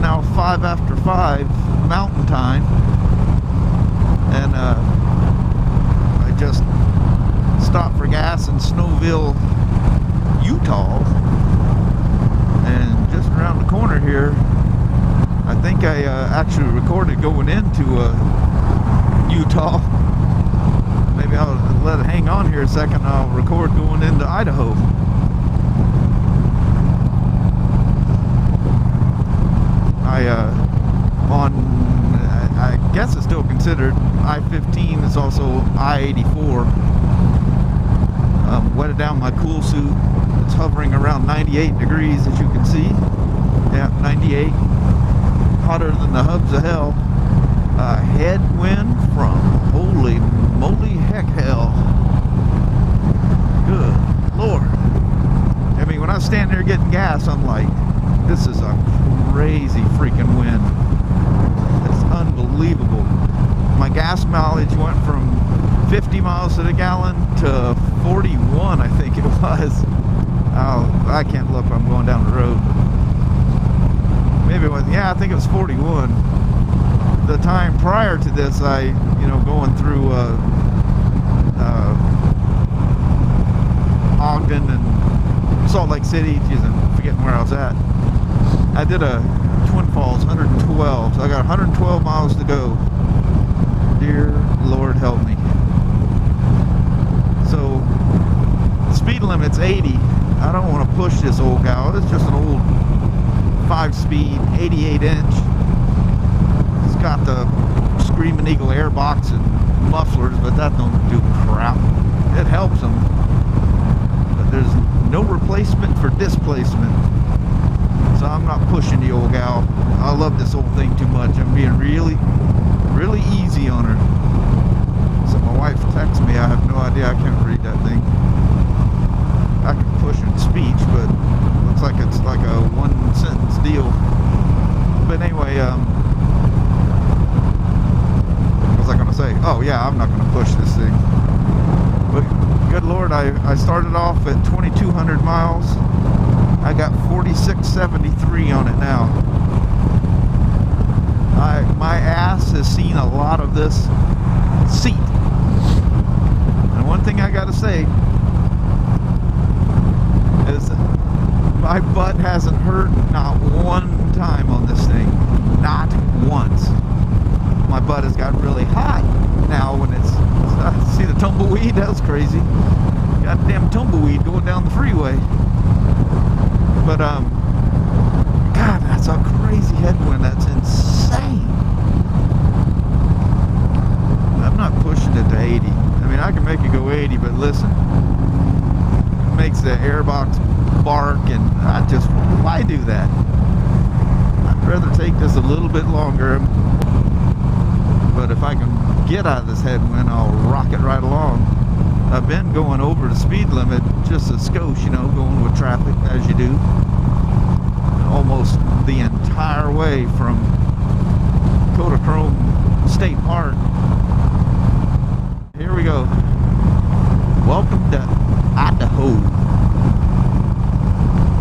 now 5 after 5 Mountain Time, and I just stopped for gas in Snowville, Utah, and just around the corner here, I think I actually recorded going into Utah. Maybe I'll let it hang on here a second. I'll record going into Idaho. I guess it's still considered I-15. It's also I-84. Wetted down my cool suit. It's hovering around 98 degrees, as you can see. Yeah, 98. Hotter than the hubs of hell. Headwind from holy moly heck hell. Good Lord. I mean, when I was standing there getting gas, I'm like, this is a crazy freaking wind. It's unbelievable. My gas mileage went from 50 miles to the gallon to 41, I think it was. Oh, I can't look when I'm going down the road. Maybe it was, yeah, I think it was 41. The time prior to this, going through Ogden and Salt Lake City, geez, I'm forgetting where I was at. I did a Twin Falls 112, so I got 112 miles to go. Dear Lord help me. So, speed limit's 80. I don't want to push this old cow. It's just an old 5-speed, 88-inch. It's got the Screaming Eagle airbox and mufflers, but that don't do crap. It helps them, but there's no replacement for displacement. So I'm not pushing the old gal. I love this old thing too much. I'm being really, really easy on her. So my wife texts me. I have no idea. I can't read that thing. I can push in speech, but it looks like it's like a one-sentence deal. But anyway, what was I going to say? Oh yeah, I'm not going to push this thing. But good Lord, I started off at 2,200 miles. I got 4673 on it now. My ass has seen a lot of this seat. And one thing I got to say is my butt hasn't hurt not one time on this thing. Not once. My butt has gotten really hot now when it's... See the tumbleweed? That was crazy. Goddamn tumbleweed going down the freeway. But, God, that's a crazy headwind. That's insane. I'm not pushing it to 80. I mean, I can make it go 80, but listen. It makes the airbox bark, and why do that? I'd rather take this a little bit longer. But if I can get out of this headwind, I'll rock it right along. I've been going over the speed limit just a skosh, going with traffic as you do. Almost the entire way from Kodachrome State Park. Here we go. Welcome to Idaho.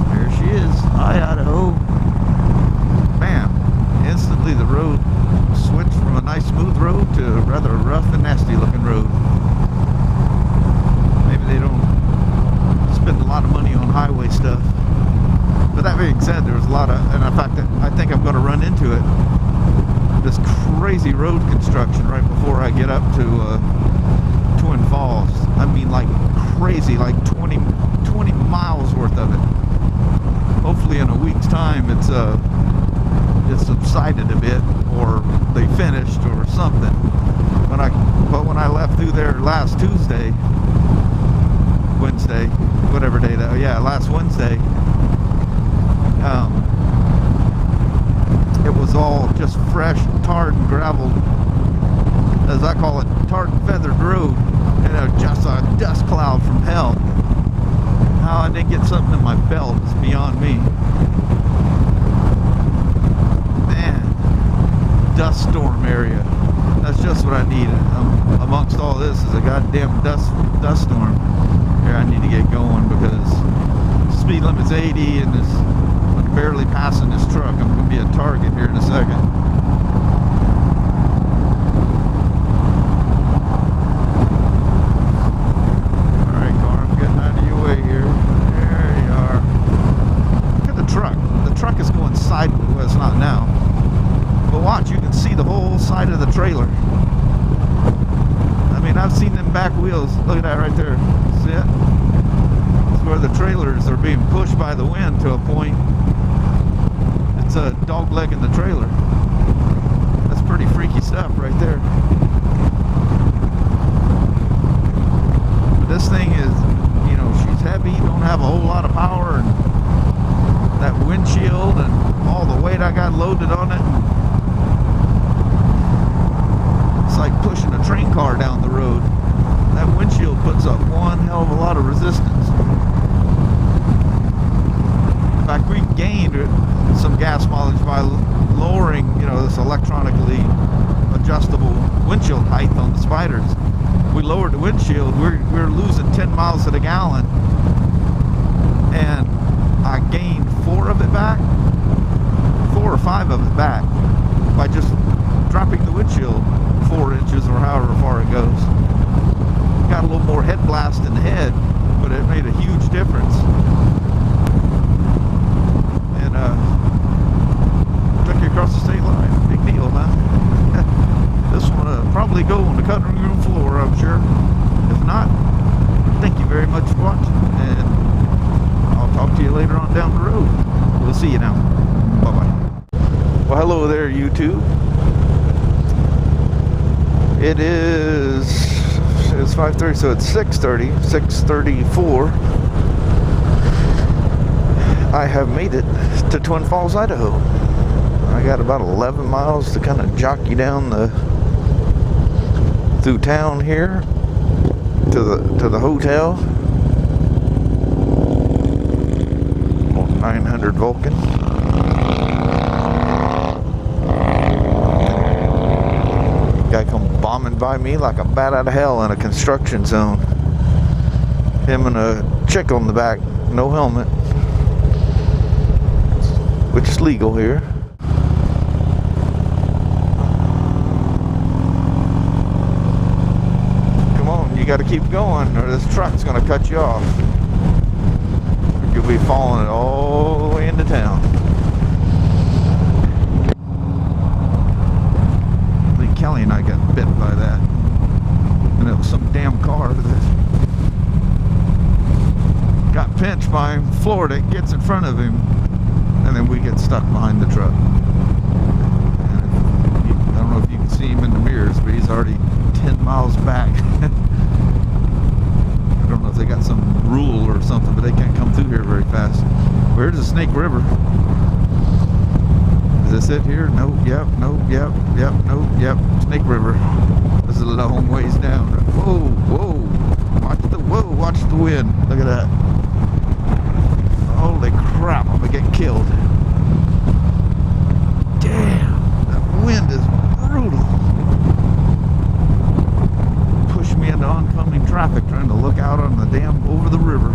There she is. Hi, Idaho. Bam. Instantly the road switched from a nice smooth road to a rather rough and nasty looking road. Maybe they don't spend a lot of money on highway stuff. But that being said, there was a lot of, and in fact, I think I'm going to run into it. This crazy road construction right before I get up to Twin Falls. I mean, like crazy, like 20 miles worth of it. Hopefully in a week's time it's subsided a bit, or they finished, or something. But when I left through there last Wednesday, whatever day that, yeah, last Wednesday, it was all just fresh, tarred and gravel, as I call it, tarred and feathered road, and just a dust cloud from hell. How I didn't get something in my belt is beyond me. Man, dust storm area. That's just what I needed. Amongst all this is a goddamn dust storm. Here, I need to get going because speed limit's 80 and this I'm barely passing this truck. I'm going to be a target here in a second. Alright, car, I'm getting out of your way here. There you are. Look at the truck. The truck is going sideways. Well, it's not now. But watch, you can see the whole side of the trailer. I mean, I've seen them back wheels. Look at that right there. See it? It's where the trailers are being pushed by the wind to a point. It's a dog leg in the trailer. That's pretty freaky stuff right there. But this thing is, you know, she's heavy, don't have a whole lot of power, and that windshield and all the weight I got loaded on it. It's like pushing a train car down the road. That windshield puts up one hell of a lot of resistance. In fact, we gained some gas mileage by lowering, you know, this electronically adjustable windshield height on the Spiders. We lowered the windshield. We're losing 10 miles to the gallon, and I gained 4 of it back, 4 or 5 of it back by just dropping the windshield 4 inches or however far it goes. Got a little more head blast in the head, but it made a huge difference. And took you across the state line. Big deal, man. This one will probably go on the cutting room floor, I'm sure. If not, thank you very much for watching, and I'll talk to you later on down the road. We'll see you now. Bye-bye. Well, hello there, YouTube. It's 5:30, so it's 6:30, 6:34. I have made it to Twin Falls, Idaho. I got about 11 miles to kind of jockey down through town here to the hotel. 900 Vulcan. Guy come bombing by me like a bat out of hell in a construction zone. Him and a chick on the back, no helmet, which is legal here. Come on, you got to keep going, or this truck's going to cut you off. You'll be falling all the way into town. Kelly and I got bit by that, and it was some damn car that got pinched by him, floored it, gets in front of him, and then we get stuck behind the truck. And I don't know if you can see him in the mirrors, but he's already 10 miles back. I don't know if they got some rule or something, but they can't come through here very fast. Where's the Snake River? Is this it here? Nope, yep, nope, yep, nope, yep. Snake River. This is a long ways down. Whoa, whoa. Watch the wind. Look at that. Holy crap, I'm gonna get killed. Damn, that wind is brutal. Pushed me into oncoming traffic trying to look out on the damn over the river.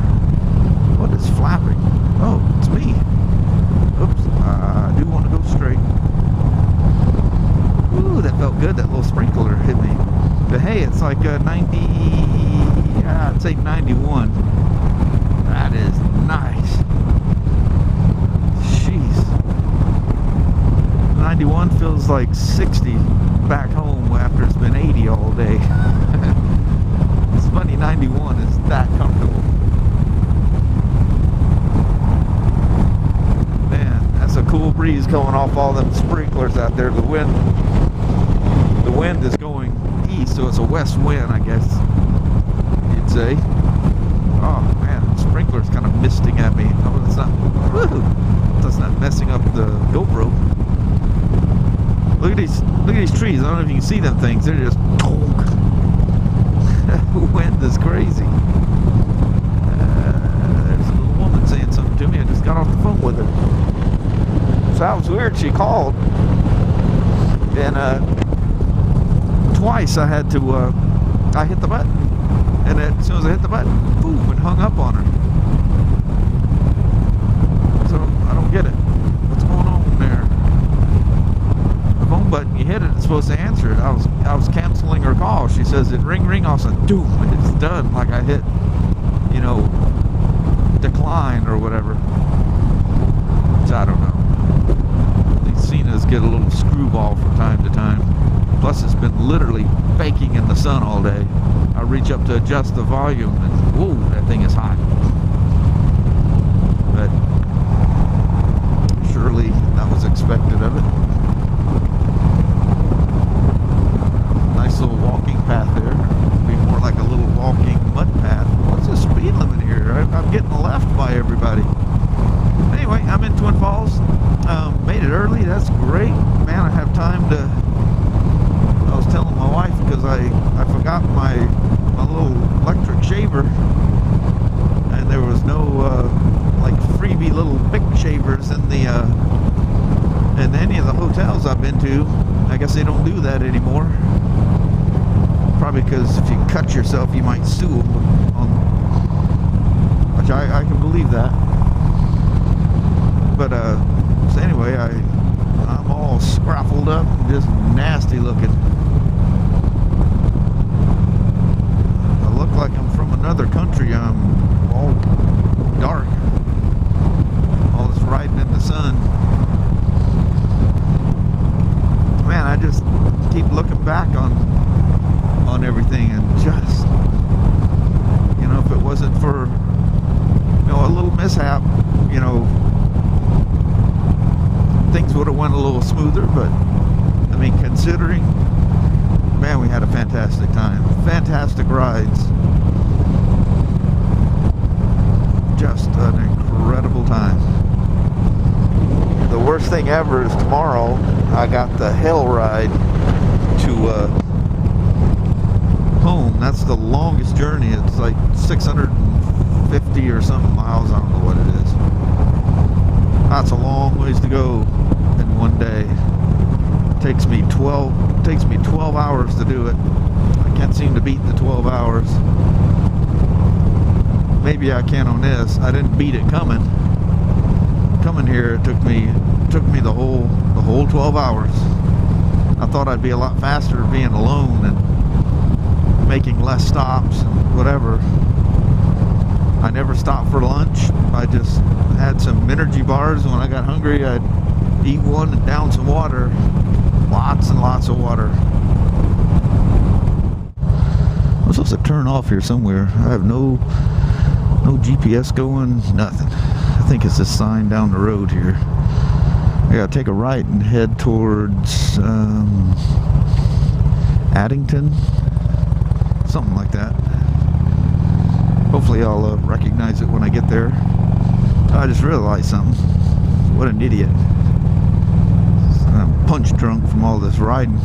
What is flapping? Oh, it's me. Oops, I do want to go straight. Ooh, that felt good. That little sprinkler hit me. But hey, it's like 90, I'd say 91. That is nice. Jeez. 91 feels like 60 back home after it's been 80 all day. It's funny, 91 is that comfortable. A cool breeze coming off all them sprinklers out there. The wind is going east, so it's a west wind, I guess you'd say. Oh man, the sprinkler's kind of misting at me. Oh, it's not. Woo, that's not messing up the GoPro. Look at these trees. I don't know if you can see them things. They're just tonk. The wind is crazy. There's a little woman saying something to me. I just got off the phone with her. So that was weird. She called, and twice I had to, I hit the button, and as soon as I hit the button, boom, it hung up on her. So I don't get it. says it ring, all of a sudden, doom, it's done. Like I hit, you know, decline or whatever. Which I don't know. These Cenas get a little screwball from time to time. Plus it's been literally baking in the sun all day. I reach up to adjust the volume and whoa, that thing is hot. But surely that was expected of it. Nice little walking path there. It'd be more like a little walking mud path. What's the speed limit here? I'm getting left by everybody. Anyway, I'm in Twin Falls. Made it early. That's great. Man, I have time to... I was telling my wife because I forgot my little electric shaver. And there was no like freebie little Bic shavers in the in any of the hotels I've been to. I guess they don't do that anymore. Probably because if you cut yourself, you might sue them. Which I can believe that. But so anyway, I'm all scruffled up, just nasty looking. I look like I'm from another country. I'm all dark. All this riding in the sun. Man, I just keep looking back on everything and just, you know, if it wasn't for, you know, a little mishap, you know, things would have went a little smoother. But I mean, considering, man, we had a fantastic time, fantastic rides, just an incredible time. The worst thing ever is tomorrow I got the hell ride to home. That's the longest journey. It's like 650 or something miles. I don't know what it is. That's a long ways to go in one day. It takes me 12 hours to do it. I can't seem to beat the 12 hours. Maybe I can on this. I didn't beat it coming here. It took me the whole 12 hours. I thought I'd be a lot faster being alone and making less stops and whatever. I never stopped for lunch. I just had some energy bars. When I got hungry, I'd eat one and down some water. Lots and lots of water. I'm supposed to turn off here somewhere. I have no GPS going, nothing. I think it's a sign down the road here. I gotta take a right and head towards Addington, something like that. Hopefully I'll recognize it when I get there. I just realized something. What an idiot. I'm punch drunk from all this riding.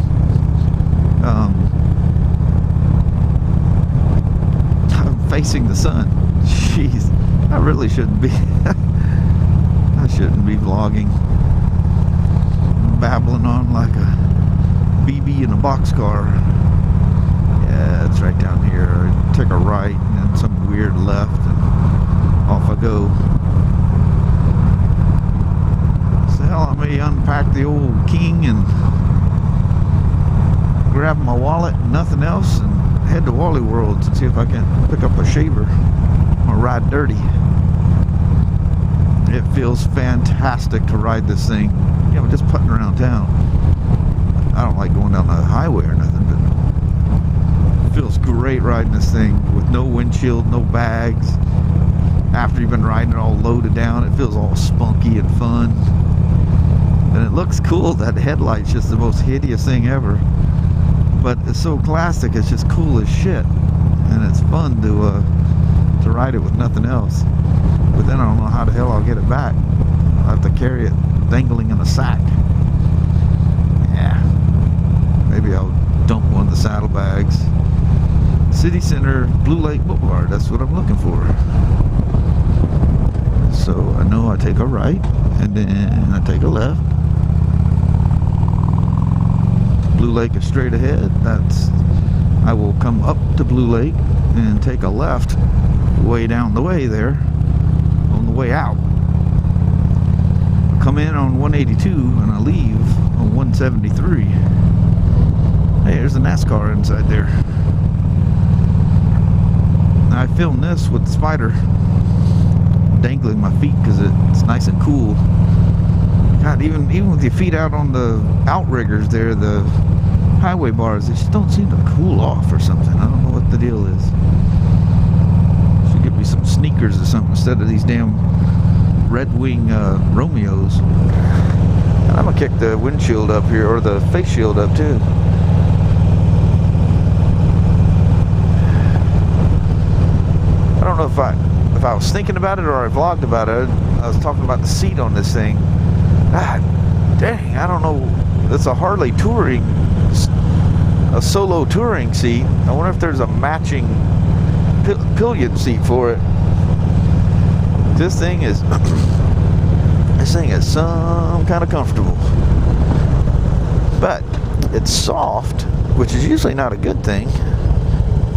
I'm facing the sun. Jeez, I really shouldn't be. I shouldn't be vlogging. Babbling on like a BB in a boxcar. Yeah, it's right down here. I take a right and then some weird left and off I go. So hell, I may unpack the old King and grab my wallet and nothing else and head to Wally Worlds and see if I can pick up a shaver or ride dirty. It feels fantastic to ride this thing. Yeah, I'm just putting around town. I don't like going down the highway or nothing, but it feels great riding this thing with no windshield, no bags. After you've been riding it all loaded down, it feels all spunky and fun. And it looks cool. That headlight's just the most hideous thing ever. But it's so classic, it's just cool as shit. And it's fun to ride it with nothing else. But then I don't know how the hell I'll get it back. I'll have to carry it dangling in a sack. Yeah. Maybe I'll dump one of the saddlebags. City Center, Blue Lake Boulevard, that's what I'm looking for. So I know I take a right and then I take a left. Blue Lake is straight ahead. I will come up to Blue Lake and take a left way down the way there on the way out. Come in on 182 and I leave on 173. Hey, there's a NASCAR inside there. I filmed this with the Spider dangling my feet because it's nice and cool. God, even with your feet out on the outriggers there, the highway bars, they just don't seem to cool off or something. I don't know what the deal is. Should get me some sneakers or something instead of these damn Red Wing Romeos. And I'm gonna kick the windshield up here, or the face shield up too. I don't know if I was thinking about it or I vlogged about it. I was talking about the seat on this thing. God dang, I don't know. It's a Harley touring, a solo touring seat. I wonder if there's a matching pillion seat for it. This thing is some kind of comfortable, but it's soft, which is usually not a good thing,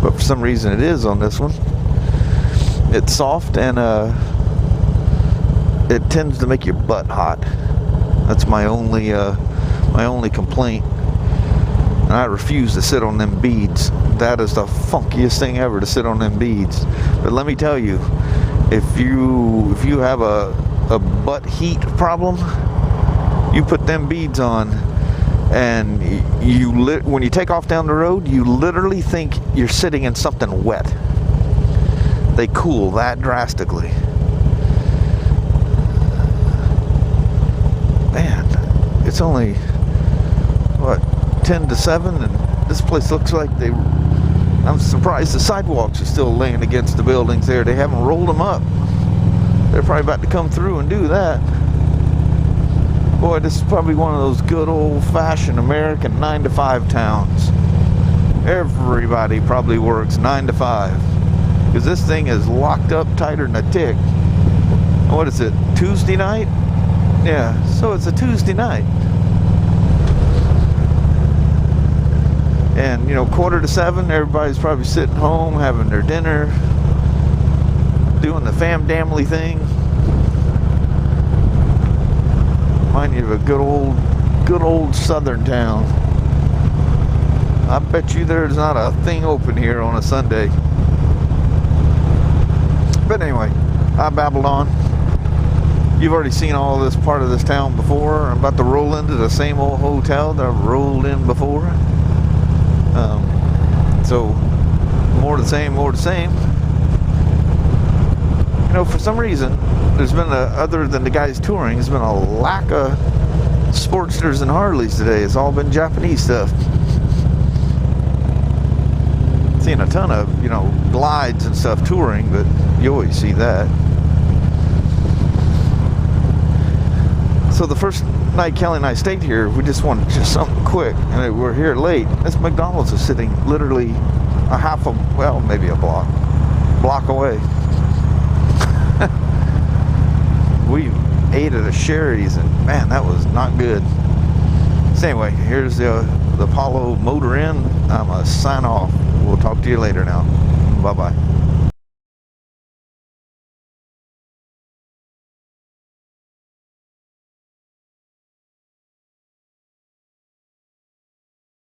but for some reason it is on this one. It's soft, and it tends to make your butt hot. That's my only complaint. And I refuse to sit on them beads. That is the funkiest thing ever, to sit on them beads. But let me tell you, if you have a butt heat problem, you put them beads on, and when you take off down the road, you literally think you're sitting in something wet. They cool that drastically. Man, it's only what, 10 to 7, and this place looks like I'm surprised the sidewalks are still laying against the buildings there. They haven't rolled them up. They're probably about to come through and do that. Boy, this is probably one of those good old-fashioned American 9-to-5 towns. Everybody probably works 9 to 5. Because this thing is locked up tighter than a tick. What is it, Tuesday night? Yeah, so it's a Tuesday night. And, 6:45, everybody's probably sitting home, having their dinner, doing the fam-damly thing. Remind you of a good old southern town. I bet you there's not a thing open here on a Sunday. But anyway, I babbled on. You've already seen all this part of this town before. I'm about to roll into the same old hotel that I've rolled in before. So, more the same, more the same. For some reason, there's been other than the guys touring, there's been a lack of Sportsters and Harleys today. It's all been Japanese stuff. Seeing a ton of, glides and stuff touring, but you always see that. So the first night Kelly and I stayed here, we just wanted something quick, and we're here late. This McDonald's is sitting literally maybe a block away. We ate at a Sherry's, and man, that was not good. So anyway, here's the Apollo Motor Inn. I'm gonna sign off. We'll talk to you later now. Bye-bye.